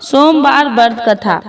सोमवार व्रत कथा।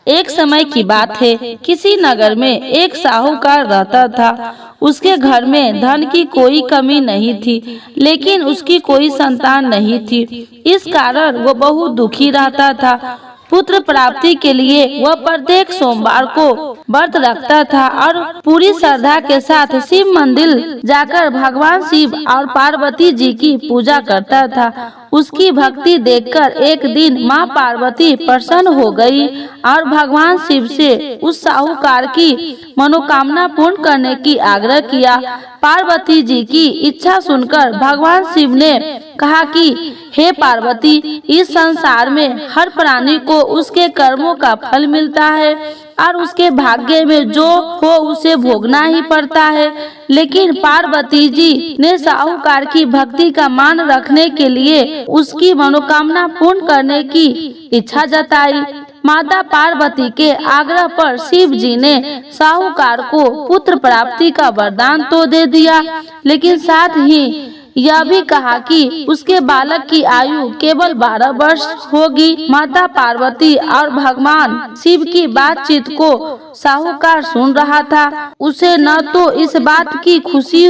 एक समय की बात है, किसी नगर में एक साहूकार रहता था। उसके घर में धन की कोई कमी नहीं थी, लेकिन उसकी कोई संतान नहीं थी। इस कारण वो बहुत दुखी रहता था। पुत्र प्राप्ति के लिए वह प्रत्येक सोमवार को व्रत रखता था और पूरी श्रद्धा के साथ शिव मंदिर जाकर भगवान शिव और पार्वती जी की पूजा करता था। उसकी भक्ति देखकर एक दिन माँ पार्वती प्रसन्न हो गई और भगवान शिव से उस साहूकार की मनोकामना पूर्ण करने की आग्रह किया। पार्वती जी की इच्छा सुनकर भगवान शिव ने कहा कि हे पार्वती, इस संसार में हर प्राणी को उसके कर्मों का फल मिलता है और उसके भाग्य में जो हो उसे भोगना ही पड़ता है। लेकिन पार्वती जी ने साहूकार की भक्ति का मान रखने के लिए उसकी मनोकामना पूर्ण करने की इच्छा जताई। माता पार्वती के आग्रह पर शिव जी ने साहूकार को पुत्र प्राप्ति का वरदान तो दे दिया, लेकिन साथ ही यह भी कहा कि उसके बालक की आयु केवल 12 वर्ष होगी। माता पार्वती और भगवान शिव की बातचीत को साहूकार सुन रहा था। उसे न तो इस बात की खुशी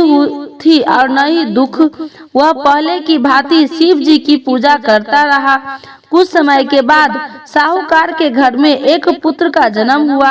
थी और न ही दुख। वह पहले की भांति शिव जी की पूजा करता रहा। कुछ समय के बाद साहूकार के घर में एक पुत्र का जन्म हुआ।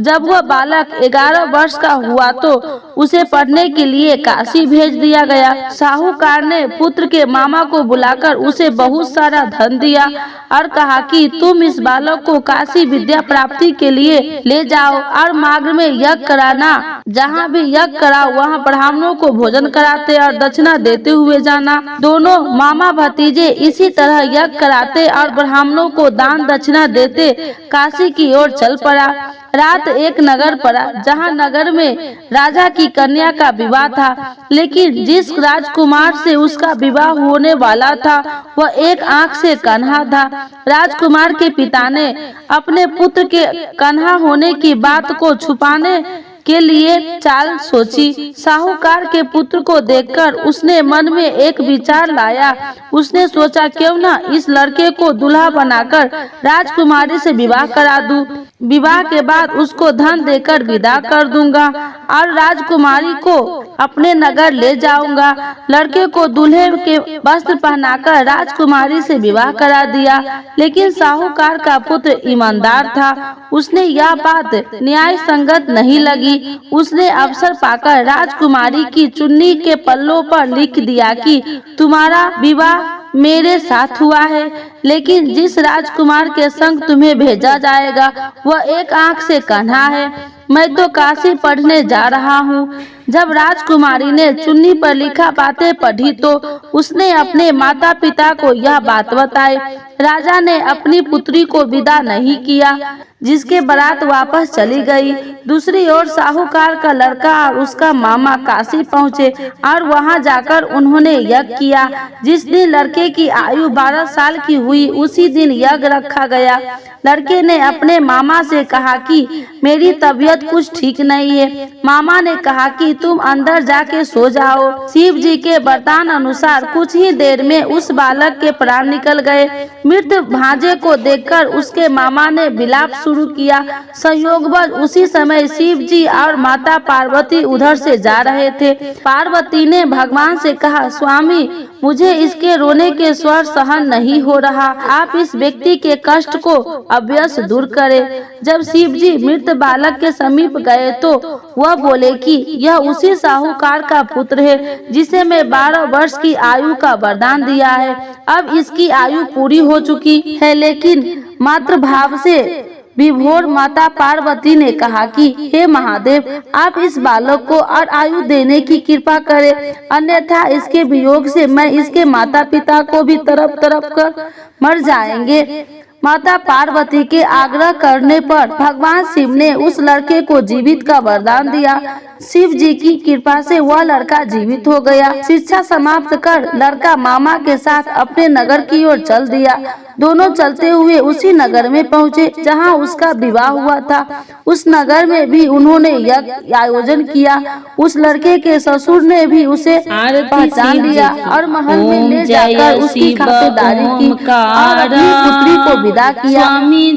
जब वह बालक 11 वर्ष का हुआ तो उसे पढ़ने के लिए काशी भेज दिया गया। साहूकार ने पुत्र के मामा को बुलाकर उसे बहुत सारा धन दिया और कहा कि तुम इस बालक को काशी विद्या प्राप्ति के लिए ले जाओ और मार्ग में यज्ञ कराना। जहाँ भी यज्ञ कराओ वहाँ ब्राह्मणों को भोजन कराते और दक्षिणा देते हुए जाना। दोनों मामा भतीजे इसी तरह यज्ञ कराते और ब्राह्मणों को दान दक्षिणा देते काशी की ओर चल पड़ा। रात एक नगर पड़ा, जहाँ नगर में राजा की कन्या का विवाह था, लेकिन जिस राजकुमार से उसका विवाह होने वाला था वह एक आंख से कन्हा था। राजकुमार के पिता ने अपने पुत्र के कन्हा होने की बात को छुपाने के लिए चाल सोची। साहूकार के पुत्र को देखकर उसने मन में एक विचार लाया। उसने सोचा, क्यों न इस लड़के को दूल्हा बनाकर राजकुमारी से विवाह करा दूं। विवाह के बाद उसको धन देकर विदा कर दूंगा और राजकुमारी को अपने नगर ले जाऊंगा। लड़के को दूल्हे के वस्त्र पहनाकर राजकुमारी से विवाह करा दिया, लेकिन साहूकार का पुत्र ईमानदार था। उसने यह बात न्याय संगत नहीं लगी। उसने अवसर पाकर राजकुमारी की चुन्नी के पल्लों पर लिख दिया कि तुम्हारा विवाह मेरे साथ हुआ है, लेकिन जिस राजकुमार के संग तुम्हें भेजा जाएगा वह एक आंख से कन्हा है। मैं तो काशी पढ़ने जा रहा हूँ। जब राजकुमारी ने चुन्नी पर लिखा बातें पढ़ी तो उसने अपने माता पिता को यह बात बताई। राजा ने अपनी पुत्री को विदा नहीं किया, जिसके बारात वापस चली गई। दूसरी ओर साहूकार का लड़का और उसका मामा काशी पहुँचे और वहां जाकर उन्होंने यज्ञ किया। जिस दिन लड़के की आयु 12 साल की हुई उसी दिन यज्ञ रखा गया। लड़के ने अपने मामा से कहा कि मेरी तबीयत कुछ ठीक नहीं है। मामा ने कहा कि तुम अंदर जाके सो जाओ। शिव जी के वरदान अनुसार कुछ ही देर में उस बालक के प्राण निकल गए। मृत भांजे को देखकर उसके मामा ने विलाप शुरू किया। संयोगवश उसी समय शिव जी और माता पार्वती उधर से जा रहे थे। पार्वती ने भगवान से कहा, स्वामी, मुझे इसके रोने के स्वर सहन नहीं हो रहा। आप इस व्यक्ति के कष्ट को अवश्य दूर करें। जब शिव जी मृत बालक के समीप गए तो वह बोले कि यह उसी साहूकार का पुत्र है जिसे मैं 12 वर्ष की आयु का वरदान दिया है। अब इसकी आयु पूरी हो चुकी है, लेकिन मातृ भाव से विभोर माता पार्वती ने कहा कि हे महादेव, आप इस बालक को और आयु देने की कृपा करें, अन्यथा इसके वियोग से मैं इसके माता पिता को भी तड़प तड़प कर मर जाएंगे। माता पार्वती के आग्रह करने पर भगवान शिव ने उस लड़के को जीवित का वरदान दिया। शिव जी की कृपा से वह लड़का जीवित हो गया। शिक्षा समाप्त कर लड़का मामा के साथ अपने नगर की ओर चल दिया। दोनों चलते हुए उसी नगर में पहुँचे जहाँ उसका विवाह हुआ था। उस नगर में भी उन्होंने यज्ञ आयोजन किया। उस लड़के के ससुर ने भी उसे पहचान लिया और महल में ले जाकर उसकी खातिरदारी की और अपनी पुत्री को विदा विदा किया।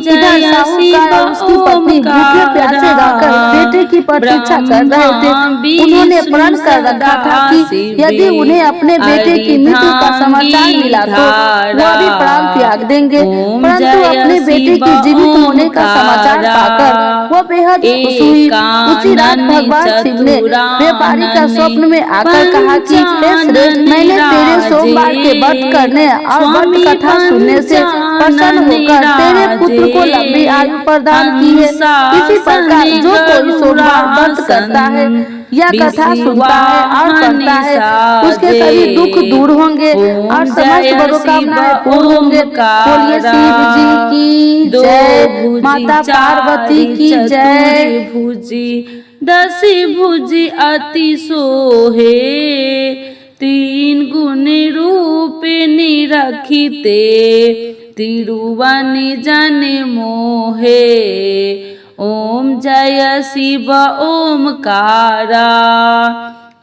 इधर साहूकार और उसकी पत्नी भूखे प्यासे रहकर बेटे की प्रतीक्षा कर रहे थे। उन्होंने प्रण कर रखा था कि यदि उन्हें अपने बेटे की मृत्यु का समाचार मिला तो वह भी प्राण त्याग देंगे, परंतु अपने बेटे की जीवित होने का समाचार पाकर वह बेहद खुश हुई। उसी रात भगवान शिव ने व्यापारी का स्वप्न में आकर कहा कि हे श्रेष्ठ, मैंने तेरे सोमवार के व्रत करने और व्रत कथा सुनने से प्रसन्न होकर तेरे पुत्र को लंबी आयु प्रदान की है। इसी प्रकार जो कोई सोमवार व्रत करता है या कथा सुनता है और पढ़ता है, उसके सभी दुख दूर होंगे और समस्त मनोकामनाएं पूर्ण होंगे। बोलिए शिव जी की जय, माता पार्वती की जय। भुजी दसी भुजी अति सोहे, तीन गुण रूप निरखिते, तिरुवनि जन मोहे। ओम जय शिव ओमकारा,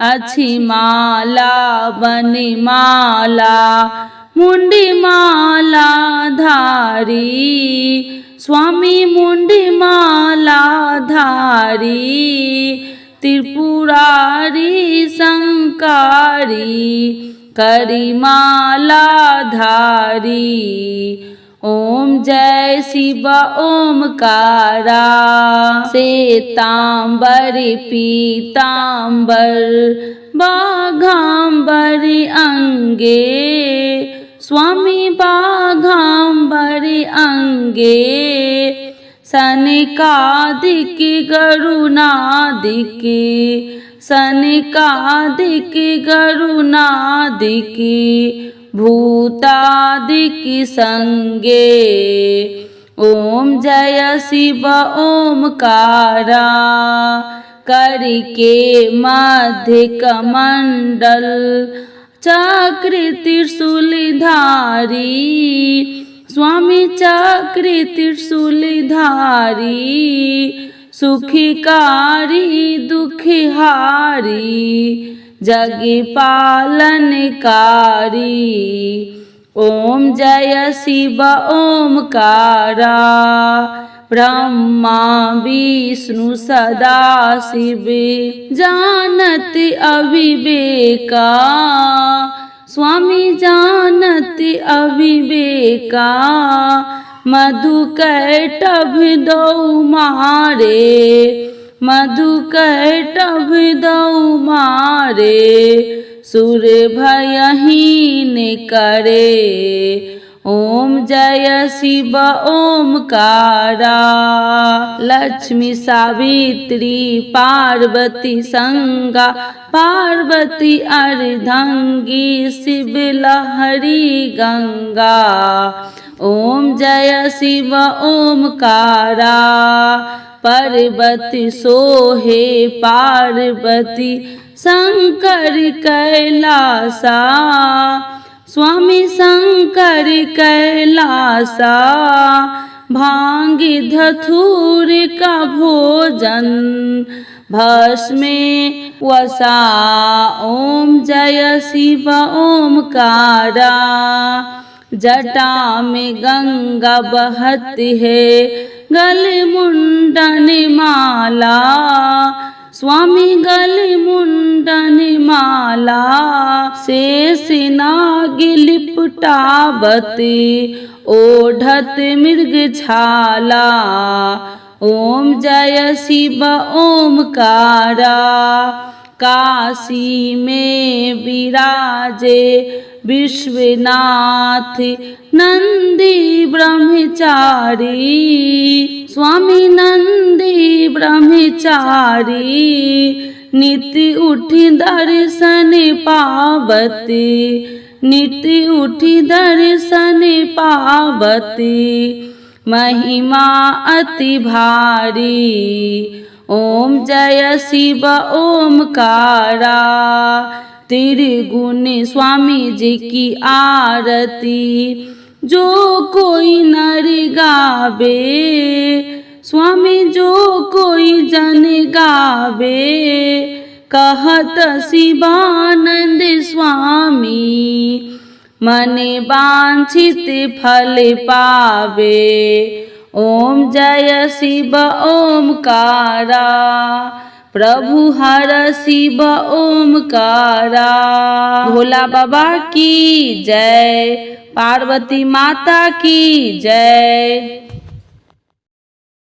अच्छी माला बनी माला, मुंडी माला धारी, स्वामी मुंडी माला धारी, त्रिपुरारी संकारी, करी माला धारी। ओम जय शिव ओमकारा, श्वेतांबर पीतांबर, बाघांबर अंगे, स्वामी बाघांबर अंगे, सनकादिक गरुनादिक, सनकादिक गरुनादिक, भूतादिक संगे। ओम जय शिव ओमकारा, करके मध्य कमंडल, चक्र त्रिशूलधारी, स्वामी चक्र त्रिशूलधारी, सुखकारी दुखहारी, जग पालनकारी। ओम जय शिव ओमकारा, ब्रह्मा विष्णु सदा शिव, जानत अविवेका, स्वामी जानत अविवेका, मधु कैटभ दौ मारे, मधु कैटभ दौ मारे, सुर भयहीन करे। ओम जय शिव ओमकारा, लक्ष्मी सावित्री पार्वती संगा, पार्वती अर्धांगी, शिव लहरी गंगा। ओम जय शिव ओमकारा, पार्वती सोहे पार्वती, शंकर कैलासा, स्वामी शंकर कैलासा, भांग धतूर का भोजन भस्म वसा। ओम जय शिव ओमकारा, जटा में गंगा बहती है, गल मुंडन माला, स्वामी गल मुंडन माला, शेष नाग लिपटावती, ओढ़त मृग छाला। ओम जय शिव ओमकारा, काशी में विराजे विश्वनाथ नंदी ब्रह्मचारी, स्वामी नंदी ब्रह्मचारी, नित्य उठी दर्शन पावती, नित्य उठी दर्शन पावती, महिमा अति भारी। ओम जय शिव ओमकारा, त्रिगुण स्वामी जी की आरती, जो कोई नर गावे, स्वामी जो कोई जन गावे, कहत शिवानंद स्वामी, मन वांछित फल पावे। ओम जय शिव ओमकारा, प्रभु हर शिव ओमकारा। भोला बाबा की जय, पार्वती माता की जय।